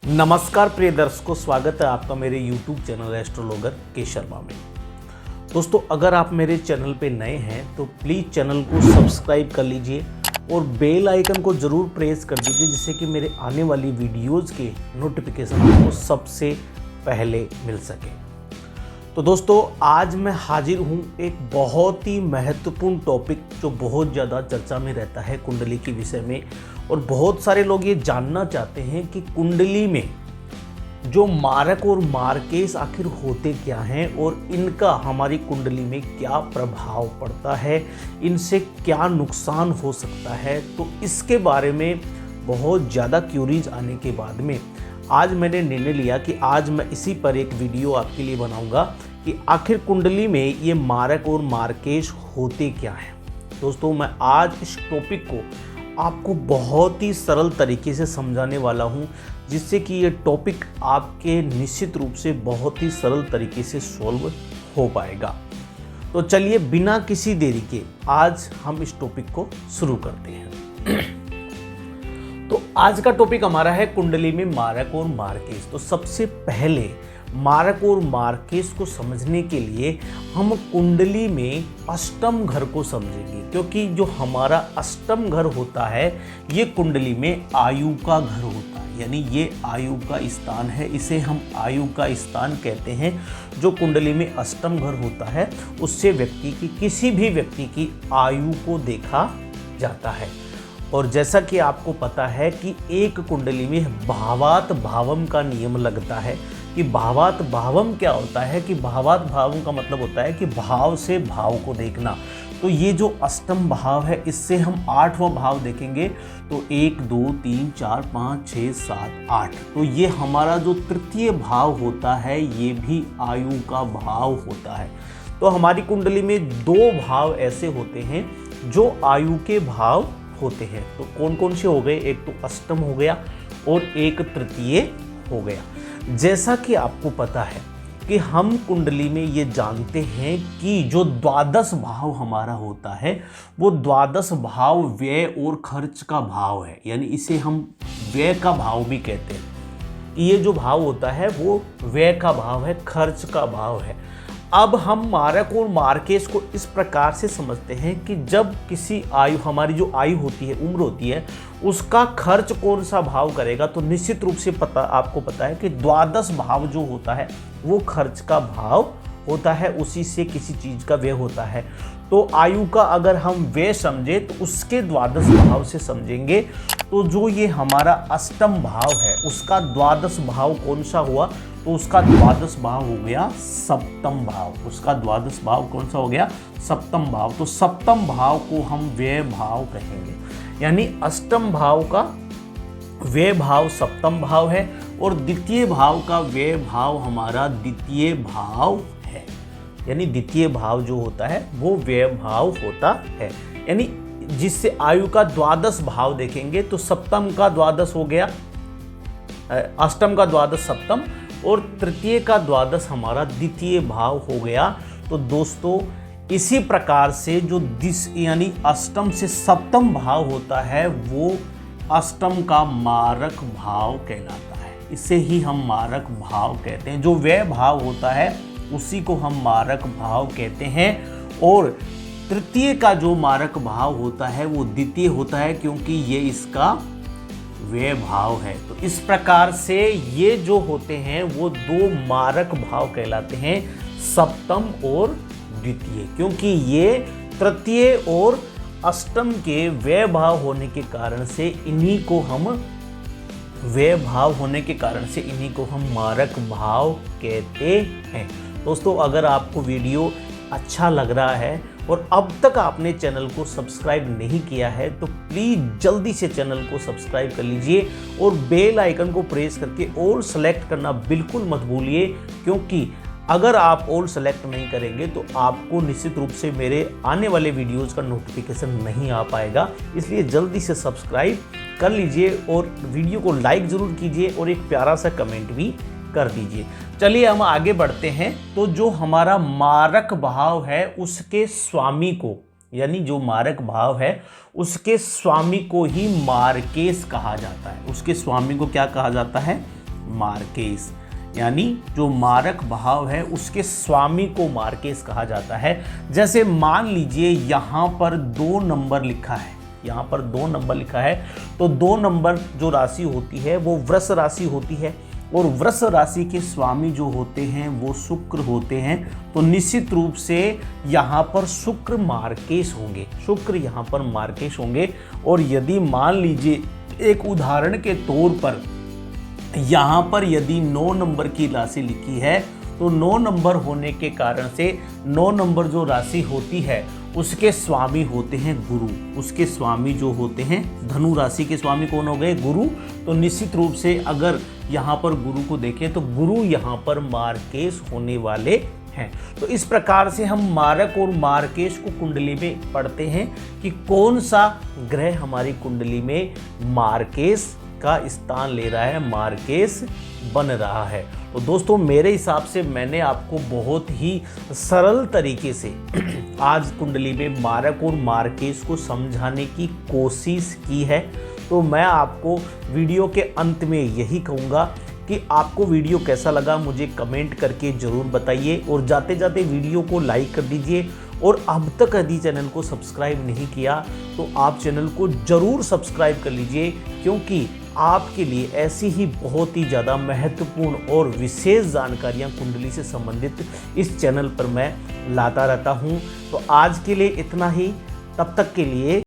नमस्कार प्रिय दर्शकों, स्वागत है आपका मेरे YouTube चैनल एस्ट्रोलॉगर के शर्मा में। दोस्तों, अगर आप मेरे चैनल पे नए हैं तो प्लीज़ चैनल को सब्सक्राइब कर लीजिए और बेल आइकन को ज़रूर प्रेस कर दीजिए, जिससे कि मेरे आने वाली वीडियोज़ के नोटिफिकेशन आपको सबसे पहले मिल सके। तो दोस्तों, आज मैं हाजिर हूँ एक बहुत ही महत्वपूर्ण टॉपिक जो बहुत ज़्यादा चर्चा में रहता है कुंडली के विषय में। और बहुत सारे लोग ये जानना चाहते हैं कि कुंडली में जो मारक और मार्केस आखिर होते क्या हैं और इनका हमारी कुंडली में क्या प्रभाव पड़ता है, इनसे क्या नुकसान हो सकता है। तो इसके बारे में बहुत ज़्यादा क्यूरीज आने के बाद में आज मैंने निर्णय लिया कि आज मैं इसी पर एक वीडियो आपके लिए बनाऊंगा कि आखिर कुंडली में ये मारक और मार्केश होते क्या हैं। दोस्तों, मैं आज इस टॉपिक को आपको बहुत ही सरल तरीके से समझाने वाला हूं, जिससे कि ये टॉपिक आपके निश्चित रूप से बहुत ही सरल तरीके से सॉल्व हो पाएगा। तो चलिए बिना किसी देरी के आज हम इस टॉपिक को शुरू करते हैं। तो आज का टॉपिक हमारा है कुंडली में मारक और मार्केस। तो सबसे पहले मारक और मार्केस को समझने के लिए हम कुंडली में अष्टम घर को समझेंगे, क्योंकि जो हमारा अष्टम घर होता है ये कुंडली में आयु का घर होता है, यानी ये आयु का स्थान है। इसे हम आयु का स्थान कहते हैं। जो कुंडली में अष्टम घर होता है उससे व्यक्ति की, किसी भी व्यक्ति की आयु को देखा जाता है। और जैसा कि आपको पता है कि एक कुंडली में भावात भावम का नियम लगता है कि भावात भावम क्या होता है कि भावात भावम का मतलब होता है कि भाव से भाव को देखना। तो ये जो अष्टम भाव है इससे हम 8वां भाव देखेंगे तो 1 2 3 4 5 6 7 8। तो ये हमारा जो तृतीय भाव होता है ये भी आयु का भाव होता है। तो हमारी कुंडली में 2 भाव ऐसे होते हैं जो आयु के भाव होते हैं। तो कौन कौन से हो गए? एक तो अष्टम हो गया और एक तृतीय हो गया। जैसा कि आपको पता है कि हम कुंडली में ये जानते हैं कि जो द्वादश भाव हमारा होता है वो द्वादश भाव व्यय और खर्च का भाव है, यानी इसे हम व्यय का भाव भी कहते हैं। ये जो भाव होता है वो व्यय का भाव है, खर्च का भाव है। अब हम मारक और मार्केस को इस प्रकार से समझते हैं कि जब किसी आयु, हमारी जो आयु होती है, उम्र होती है, उसका खर्च कौन सा भाव करेगा, तो निश्चित रूप से आपको पता है कि द्वादश भाव जो होता है वो खर्च का भाव होता है, उसी से किसी चीज़ का व्यय होता है। तो आयु का अगर हम व्यय समझे तो उसके द्वादश भाव से समझेंगे। तो जो ये हमारा अष्टम भाव है उसका द्वादश भाव कौन सा हुआ, तो उसका द्वादश भाव हो गया सप्तम भाव। उसका द्वादश भाव कौन सा हो गया? सप्तम भाव। तो सप्तम भाव को हम व्यय भाव कहेंगे, यानी अष्टम भाव का व्यय भाव सप्तम भाव है और द्वितीय भाव का व्यय भाव हमारा द्वितीय भाव है। यानी द्वितीय भाव जो होता है वो व्यय भाव होता है। यानी जिससे आयु का द्वादश भाव देखेंगे तो सप्तम का द्वादश हो गया, अष्टम का द्वादश सप्तम और तृतीय का द्वादश हमारा द्वितीय भाव हो गया। तो दोस्तों, इसी प्रकार से जो यानी अष्टम से सप्तम भाव होता है वो अष्टम का मारक भाव कहलाता है। इसे ही हम मारक भाव कहते हैं। जो व्यय भाव होता है उसी को हम मारक भाव कहते हैं। और तृतीय का जो मारक भाव होता है वो द्वितीय होता है, क्योंकि ये इसका व्यय भाव है। तो इस प्रकार से ये जो होते हैं वो 2 मारक भाव कहलाते हैं, सप्तम और द्वितीय, क्योंकि ये तृतीय और अष्टम के व्यय भाव होने के कारण से इन्हीं को हम मारक भाव कहते हैं। दोस्तों, अगर आपको वीडियो अच्छा लग रहा है और अब तक आपने चैनल को सब्सक्राइब नहीं किया है तो प्लीज़ जल्दी से चैनल को सब्सक्राइब कर लीजिए और बेल आइकन को प्रेस करके ऑल सेलेक्ट करना बिल्कुल मत भूलिए, क्योंकि अगर आप ऑल सेलेक्ट नहीं करेंगे तो आपको निश्चित रूप से मेरे आने वाले वीडियोज़ का नोटिफिकेशन नहीं आ पाएगा। इसलिए जल्दी से सब्सक्राइब कर लीजिए और वीडियो को लाइक ज़रूर कीजिए और एक प्यारा सा कमेंट भी कर दीजिए। चलिए हम आगे बढ़ते हैं। तो जो हमारा मारक भाव है उसके स्वामी को, यानी जो मारक भाव है उसके स्वामी को ही मार्केस कहा जाता है। उसके स्वामी को क्या कहा जाता है? मार्केस, यानी जो मारक भाव है उसके स्वामी को मार्केस कहा जाता है। जैसे मान लीजिए यहाँ पर 2 नंबर लिखा है, यहाँ पर 2 नंबर लिखा है, तो 2 नंबर जो राशि होती है वो वृष राशि होती है और वृष राशि के स्वामी जो होते हैं वो शुक्र होते हैं। तो निश्चित रूप से यहाँ पर शुक्र मार्केश होंगे, शुक्र यहाँ पर मार्केश होंगे। और यदि मान लीजिए एक उदाहरण के तौर पर यहाँ पर यदि 9 नंबर की राशि लिखी है, तो 9 नंबर होने के कारण से 9 नंबर जो राशि होती है उसके स्वामी होते हैं गुरु, उसके स्वामी जो होते हैं धनु राशि के स्वामी कौन हो गए? गुरु। तो निश्चित रूप से अगर यहाँ पर गुरु को देखें तो गुरु यहाँ पर मार्केश होने वाले हैं। तो इस प्रकार से हम मारक और मार्केश को कुंडली में पढ़ते हैं कि कौन सा ग्रह हमारी कुंडली में मार्केश का स्थान ले रहा है, मार्केश बन रहा है। तो दोस्तों मेरे हिसाब से मैंने आपको बहुत ही सरल तरीके से आज कुंडली में मारक और मार्केश को समझाने की कोशिश की है। तो मैं आपको वीडियो के अंत में यही कहूँगा कि आपको वीडियो कैसा लगा मुझे कमेंट करके ज़रूर बताइए और जाते जाते वीडियो को लाइक कर दीजिए। और अब तक यदि चैनल को सब्सक्राइब नहीं किया तो आप चैनल को ज़रूर सब्सक्राइब कर लीजिए, क्योंकि आपके लिए ऐसी ही बहुत ही ज़्यादा महत्वपूर्ण और विशेष जानकारियां कुंडली से संबंधित इस चैनल पर मैं लाता रहता हूं। तो आज के लिए इतना ही, तब तक के लिए